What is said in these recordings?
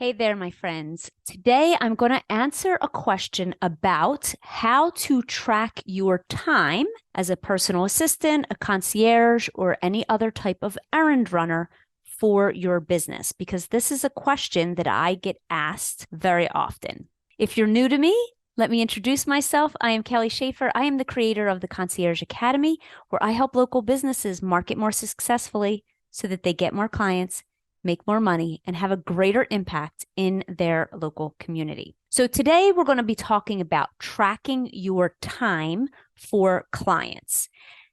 Hey there, my friends. Today, I'm going to answer a question about how to track your time as a personal assistant, a concierge, or any other type of errand runner for your business, because this is a question that I get asked very often. If you're new to me, let me introduce myself. I am Kelly Schaefer. I am the creator of the Concierge Academy, where I help local businesses market more successfully so that they get more clients, make more money, and have a greater impact in their local community. So today we're going to be talking about tracking your time for clients.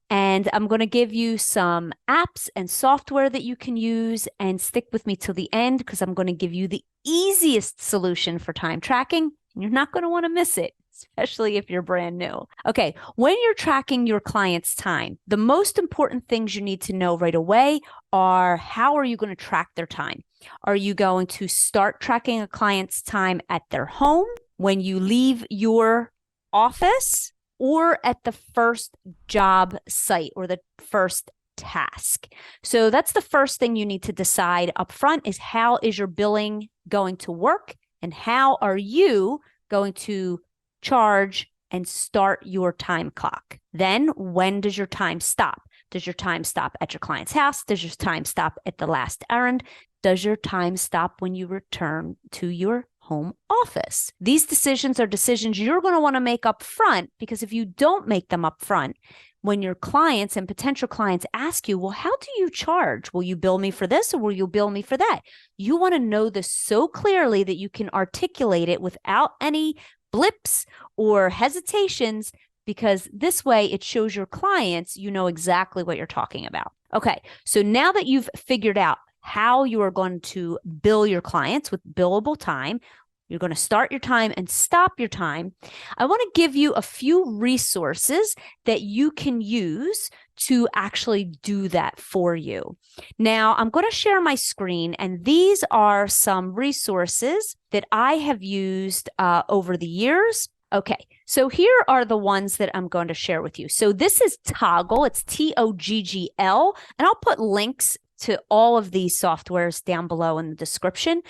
And I'm going to give you some apps and software that you can use, and stick with me till the end because I'm going to give you the easiest solution for time tracking. You're not going to want to miss it, especially if you're brand new. Okay, when you're tracking your client's time, the most important things you need to know right away are how are you going to track their time? Are you going to start tracking a client's time at their home, when you leave your office, or at the first job site or the first task? So that's the first thing you need to decide up front, is how is your billing going to work, and how are you going to charge and start your time clock? Then when does your time stop? Does your time stop at your client's house? Does your time stop at the last errand? Does your time stop when you return to your home office? These decisions are decisions you're going to want to make up front, because if you don't make them up front, when your clients and potential clients ask you, well, how do you charge? Will you bill me for this, or will you bill me for that? You want to know this so clearly that you can articulate it without any blips or hesitations, because this way it shows your clients you know exactly what you're talking about. Okay, so now that you've figured out how you are going to bill your clients with billable time, you're going to start your time and stop your time, I want to give you a few resources that you can use to actually do that for you. Now, I'm going to share my screen, and these are some resources that I have used over the years. Okay, so here are the ones that I'm going to share with you. So this is Toggl. It's Toggl, and I'll put links to all of these softwares down below in the description.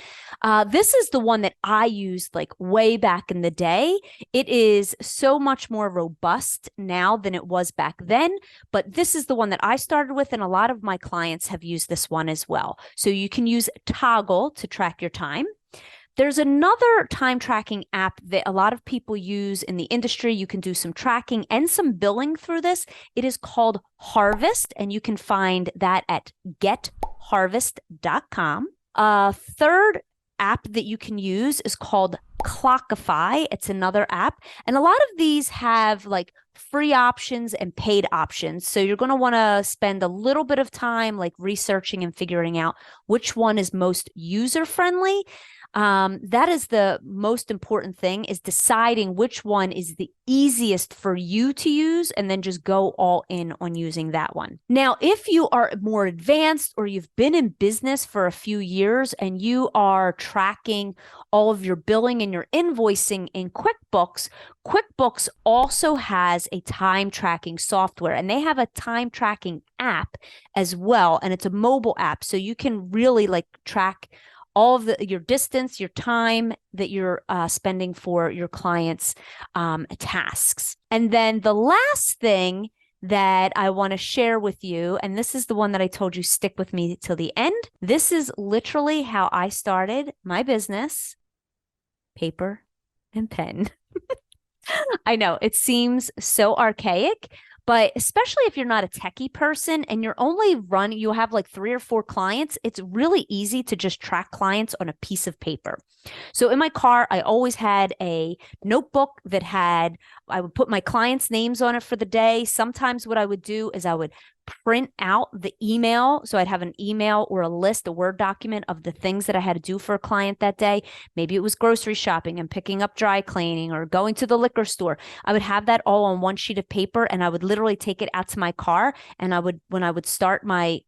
This is the one that I used like way back in the day. It is so much more robust now than it was back then, but this is the one that I started with, and a lot of my clients have used this one as well. So you can use Toggl to track your time. There's another time tracking app that a lot of people use in the industry. You can do some tracking and some billing through this. It is called Harvest, and you can find that at getharvest.com. A third app that you can use is called Clockify. It's another app. And a lot of these have like free options and paid options. So you're going to want to spend a little bit of time like researching and figuring out which one is most user-friendly. That is the most important thing, is deciding which one is the easiest for you to use, and then just go all in on using that one. Now, if you are more advanced, or you've been in business for a few years and you are tracking all of your billing and your invoicing in QuickBooks, QuickBooks also has a time tracking software, and they have a time tracking app as well. And it's a mobile app. So you can really like track all of your distance, your time that you're spending for your clients' tasks. And then the last thing that I want to share with you, and this is the one that I told you stick with me till the end. This is literally how I started my business: paper and pen. I know it seems so archaic, but especially if you're not a techie person and you have like 3 or 4 clients, it's really easy to just track clients on a piece of paper. So in my car, I always had a notebook that I would put my clients' names on it for the day. Sometimes what I would do is I would print out the email. So I'd have an email or a list, a Word document of the things that I had to do for a client that day. Maybe it was grocery shopping and picking up dry cleaning or going to the liquor store. I would have that all on one sheet of paper, and I would literally take it out to my car. And when I would start my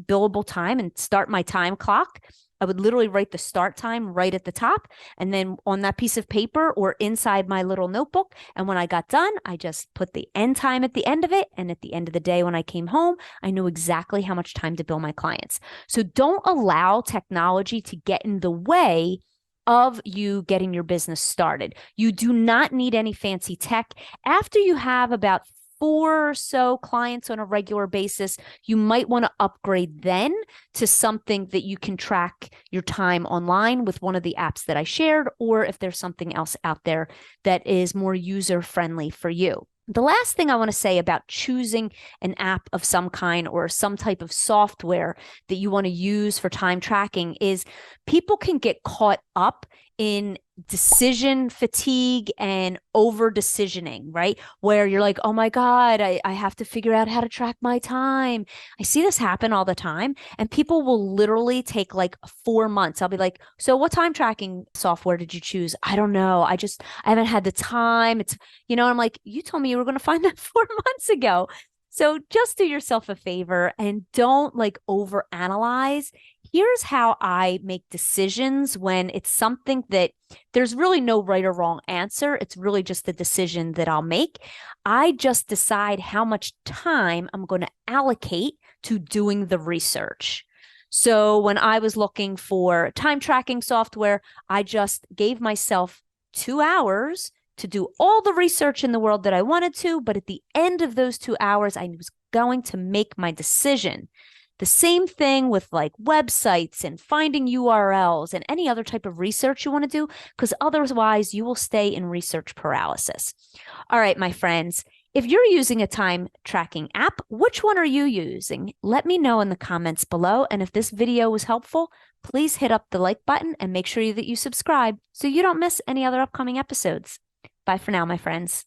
billable time and start my time clock, I would literally write the start time right at the top and then on that piece of paper or inside my little notebook. And when I got done, I just put the end time at the end of it. And at the end of the day, when I came home, I knew exactly how much time to bill my clients. So don't allow technology to get in the way of you getting your business started. You do not need any fancy tech. After you have about 4 or so clients on a regular basis, you might want to upgrade then to something that you can track your time online with one of the apps that I shared, or if there's something else out there that is more user-friendly for you. The last thing I want to say about choosing an app of some kind or some type of software that you want to use for time tracking is people can get caught up in decision fatigue and over decisioning, right? Where you're like, oh my God, I have to figure out how to track my time. I see this happen all the time. And people will literally take like 4 months. I'll be like, so what time tracking software did you choose? I don't know. I haven't had the time. I'm like, you told me you were going to find that 4 months ago. So just do yourself a favor and don't like overanalyze. Here's how I make decisions when it's something that there's really no right or wrong answer. It's really just the decision that I'll make. I just decide how much time I'm going to allocate to doing the research. So when I was looking for time tracking software, I just gave myself 2 hours to do all the research in the world that I wanted to. But at the end of those 2 hours, I was going to make my decision. The same thing with like websites and finding URLs and any other type of research you want to do, because otherwise you will stay in research paralysis. All right, my friends, if you're using a time tracking app, which one are you using? Let me know in the comments below. And if this video was helpful, please hit up the like button and make sure that you subscribe so you don't miss any other upcoming episodes. Bye for now, my friends.